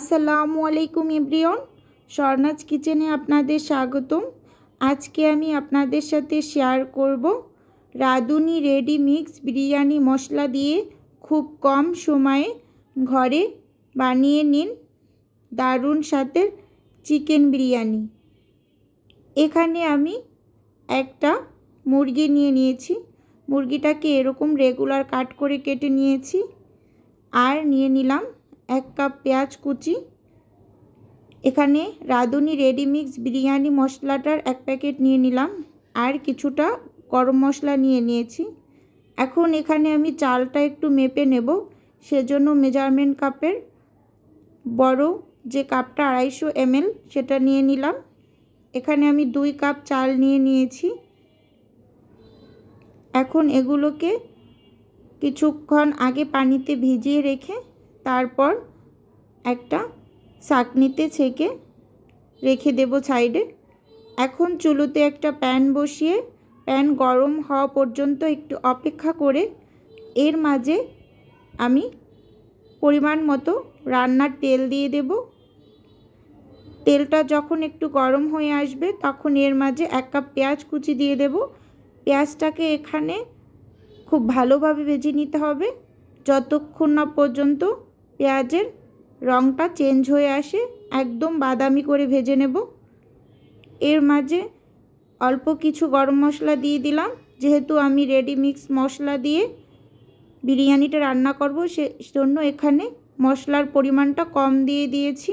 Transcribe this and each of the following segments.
আসসালামু আলাইকুম এভরিওয়ান, স্বর্ণাজ কিচেনে আপনাদের স্বাগতম। আজকে আমি আপনাদের সাথে শেয়ার করব রাঁধুনি রেডি মিক্স বিরিয়ানি মশলা দিয়ে খুব কম সময়ে ঘরে বানিয়ে নিন দারুণ স্বাদের চিকেন বিরিয়ানি। এখানে আমি একটা মুরগি নিয়ে নিয়েছি। মুরগিটাকে এরকম রেগুলার কাট করে কেটে নিয়েছি। আর নিয়ে নিলাম 1 কাপ পেঁয়াজ কুচি। এখানে রাঁধুনি রেডি মিক্স বিরিয়ানি মশলাটার 1 প্যাকেট নিয়ে নিলাম। আর কিছুটা গরম মশলা নিয়ে নিয়েছি। এখন এখানে আমি চালটা একটু মেপে নেব, সেজন্য মেজারমেন্ট কাপের বড় যে কাপটা 250 ml সেটা নিয়ে নিলাম। এখানে আমি 2 কাপ চাল নিয়ে নিয়েছি। এখন এগুলোকে কিছুক্ষণ আগে পানিতে ভিজিয়ে রেখে তারপর একটা ছাঁকনিতে ছেঁকে রেখে দেব সাইডে। এখন চুলোতে একটা প্যান বসিয়ে প্যান গরম হওয়া পর্যন্ত একটু অপেক্ষা করে এর মাঝে আমি পরিমাণ মতো রান্নার তেল দিয়ে দেব। তেলটা যখন একটু গরম হয়ে আসবে তখন এর মাঝে 1 কাপ পেঁয়াজ কুচি দিয়ে দেব। পেঁয়াজটাকে এখানে খুব ভালোভাবে ভেজে নিতে হবে যতক্ষণ না পর্যন্ত পেঁয়াজের রঙটা চেঞ্জ হয়ে আসে, একদম বাদামি করে ভেজে নেব। এর মাঝে অল্প কিছু গরম মশলা দিয়ে দিলাম, যেহেতু আমি রেডি মিক্স মশলা দিয়ে বিরিয়ানিটা রান্না করব সেজন্য এখানে মশলার পরিমাণটা কম দিয়ে দিয়েছি।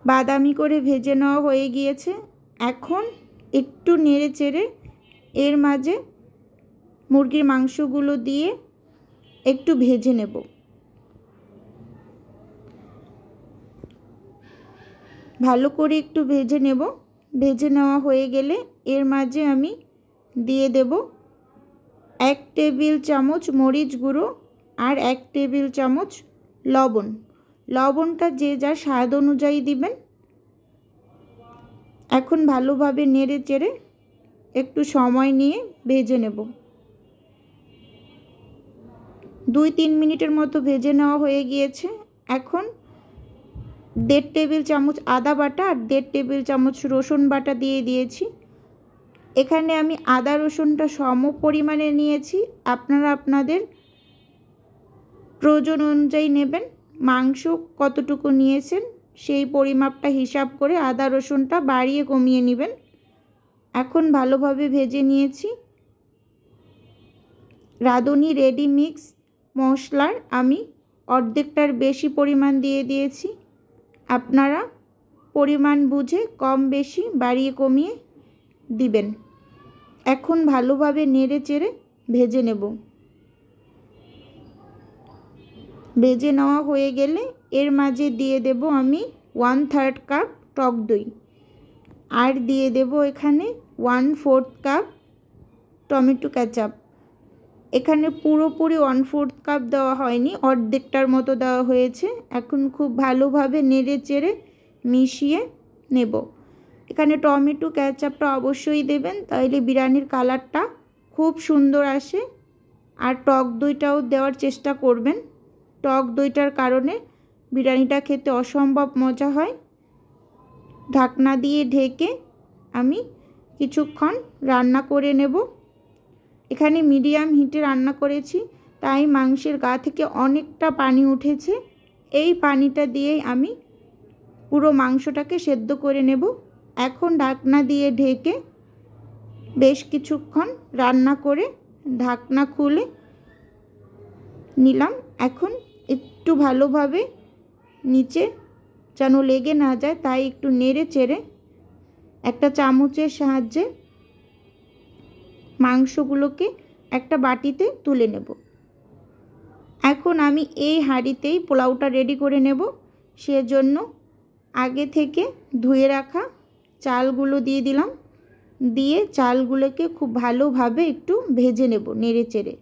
বাদামি করে ভেজে নেওয়া হয়ে গিয়েছে। এখন একটু নেড়ে চেড়ে এর মাঝে মুরগির মাংসগুলো দিয়ে একটু ভেজে নেব। ভালো করে একটু ভেজে নেব। ভেজে নেওয়া হয়ে গেলে এর মাঝে আমি দিয়ে দেব 1 টেবিল চামচ মরিচ গুঁড়ো আর 1 টেবিল চামচ লবণ। লবণটা যে যার স্বাদ অনুযায়ী দিবেন। এখন ভালোভাবে নেড়ে চেড়ে একটু সময় নিয়ে ভেজে নেব। 2-3 মিনিটের মতো ভেজে নেওয়া হয়ে গিয়েছে। এখন 1.5 টেবিল চামচ আদা বাটা আর 1.5 টেবিল চামচ রসুন বাটা দিয়ে দিয়েছি। এখানে আমি আদা রসুনটা সম পরিমাণে নিয়েছি, আপনারা আপনাদের প্রয়োজন অনুযায়ী নেবেন। মাংস কতটুকু নিয়েছেন সেই পরিমাপটা হিসাব করে আদা রসুনটা বাড়িয়ে কমিয়ে নেবেন। এখন ভালোভাবে ভেজে নিয়েছি। রাঁধুনি রেডি মিক্স মশলার আমি অর্ধেকটার বেশি পরিমাণ দিয়ে দিয়েছি। আপনারা পরিমাণ বুঝে কম বেশি বাড়িয়ে কমিয়ে দিবেন। এখন ভালোভাবে নেড়ে চেড়ে ভেজে নেব। ভেজে নেওয়া হয়ে গেলে এর মাঝে দিয়ে দেব আমি 1/3 কাপ টক দই আর দিয়ে দেব এখানে 1/4 কাপ টমেটো কেচাপ। এখানে পুরোপুরি 1/4 কাপ দেওয়া হয়নি, অর্ধেকটার মতো দেওয়া হয়েছে। এখন খুব ভালোভাবে নেড়ে চেড়ে মিশিয়ে নেব। এখানে টমেটো কেচাপটা অবশ্যই দেবেন, তাইলে বিরিয়ানির কালারটা খুব সুন্দর আসে। আর টক দইটাও দেওয়ার চেষ্টা করবেন, টক দইটার কারণে বিরিয়ানিটা খেতে অসম্ভব মজা হয়। ঢাকনা দিয়ে ঢেকে আমি কিছুক্ষণ রান্না করে নেব। এখানে মিডিয়াম হিটে রান্না করেছি, তাই মাংসের গা থেকে অনেকটা পানি উঠেছে। এই পানিটা দিয়েই আমি পুরো মাংসটাকে সেদ্ধ করে নেব। এখন ঢাকনা দিয়ে ঢেকে বেশ কিছুক্ষণ রান্না করে ঢাকনা খুলে নিলাম। এখন একটু ভালোভাবে নিচে যেন লেগে না যায় তাই একটু নেড়ে চেড়ে একটা চামচের সাহায্যে মাংসগুলোকে একটা বাটিতে তুলে নেব। এখন আমি এই হাঁড়িতেই পোলাওটা রেডি করে নেব। সেজন্য আগে থেকে ধুয়ে রাখা চালগুলো দিয়ে দিলাম। দিয়ে চালগুলোকে খুব ভালোভাবে একটু ভেজে নেব নেড়ে চেড়ে।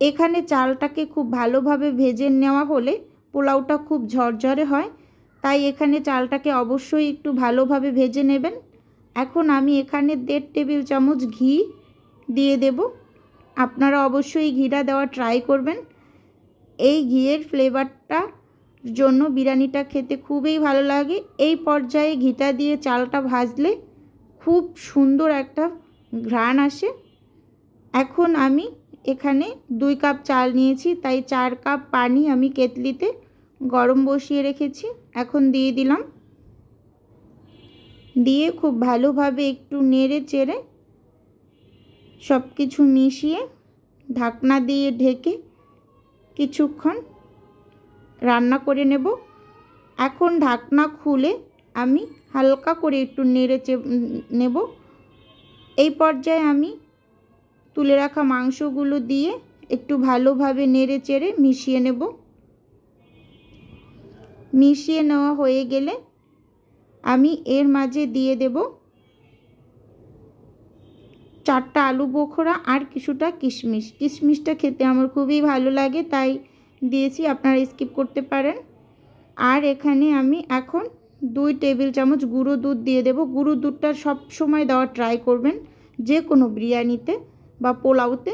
এখানে চালটাকে খুব ভালোভাবে ভেজে নেওয়া হলে পোলাওটা খুব ঝরঝরে হয়, তাই এখানে চালটাকে অবশ্যই একটু ভালোভাবে ভেজে নেবেন। এখন আমি এখানে 1.5 টেবিল চামচ ঘি দিয়ে দেব। আপনারা অবশ্যই ঘিটা দেওয়া ট্রাই করবেন। এই ঘিয়ের ফ্লেভারটার জন্য বিরিয়ানিটা খেতে খুবই ভালো লাগে। এই পর্যায়ে ঘিটা দিয়ে চালটা ভাজলে খুব সুন্দর একটা ঘ্রাণ আসে। এখন আমি এখানে 2 কাপ চাল নিয়েছি, তাই 4 কাপ পানি আমি কেতলিতে গরম বসিয়ে রেখেছি। এখন দিয়ে দিলাম, দিয়ে খুব ভালোভাবে একটু নেড়ে চেড়ে সব কিছু মিশিয়ে ঢাকনা দিয়ে ঢেকে কিছুক্ষণ রান্না করে নেব। এখন ঢাকনা খুলে আমি হালকা করে একটু নেড়ে নেব। এই পর্যায়ে আমি তুলে রাখা মাংসগুলো দিয়ে একটু ভালোভাবে নেড়ে চেড়ে মিশিয়ে নেব। মিশিয়ে নেওয়া হয়ে গেলে আমি এর মাঝে দিয়ে দেব 4টা আলু বোখরা আর কিছুটা কিশমিশ। কিশমিশটা খেতে আমার খুবই ভালো লাগে, তাই দিয়েছি, আপনারা স্কিপ করতে পারেন। আর এখানে আমি এখন 2 টেবিল চামচ গুঁড়ো দুধ দিয়ে দেব। গুঁড়ো দুধটা সব সময় দেওয়ার ট্রাই করবেন, যে কোনো বিরিয়ানিতে বা পোলাওতে।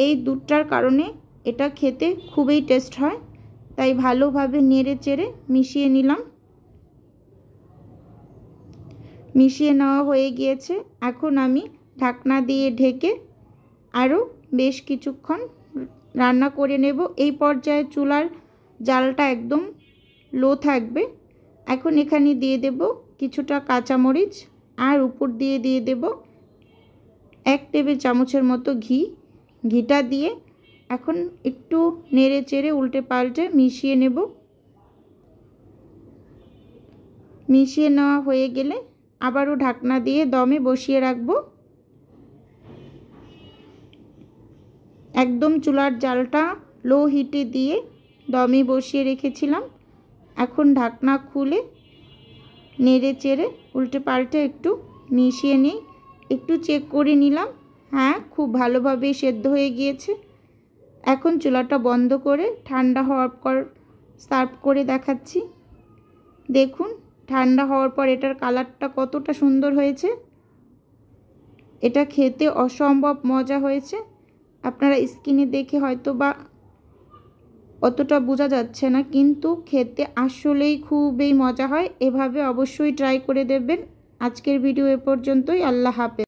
এই দুধটার কারণে এটা খেতে খুবই টেস্ট হয়। তাই ভালোভাবে নেড়ে চেড়ে মিশিয়ে নিলাম। মিশিয়ে নেওয়া হয়ে গিয়েছে। এখন আমি ঢাকনা দিয়ে ঢেকে আরও বেশ কিছুক্ষণ রান্না করে নেব। এই পর্যায়ে চুলার জালটা একদম লো থাকবে। এখন এখানে দিয়ে দেব কিছুটা কাঁচামরিচ আর উপর দিয়ে দেব 1 টেবিল চামচের মতো ঘি। ঘিটা দিয়ে এখন একটু নেড়ে চেড়ে উল্টে পাল্টে মিশিয়ে নেব। মিশিয়ে নেওয়া হয়ে গেলে আবারও ঢাকনা দিয়ে দমে বসিয়ে রাখব। একদম চুলার জালটা লো হিটে দিয়ে দমে বসিয়ে রেখেছিলাম। এখন ঢাকনা খুলে নেড়ে চেড়ে উল্টে পাল্টে একটু মিশিয়ে নিই। একটু চেক করে নিলাম, হ্যাঁ খুব ভালোভাবে সেদ্ধ হয়ে গিয়েছে। এখন চুলাটা বন্ধ করে ঠান্ডা হওয়ার পর সার্ভ করে দেখাচ্ছি। দেখুন ঠান্ডা হওয়ার পর এটার কালারটা কতটা সুন্দর হয়েছে। এটা খেতে অসম্ভব মজা হয়েছে। আপনারা স্ক্রিনে দেখে হয়তো বা অতটা বোঝা যাচ্ছে না, কিন্তু খেতে আসলেই খুবই মজা হয়। এভাবে অবশ্যই ট্রাই করে দেখবেন। আজকের ভিডিও এ পর্যন্তই। আল্লাহ হাফেজ।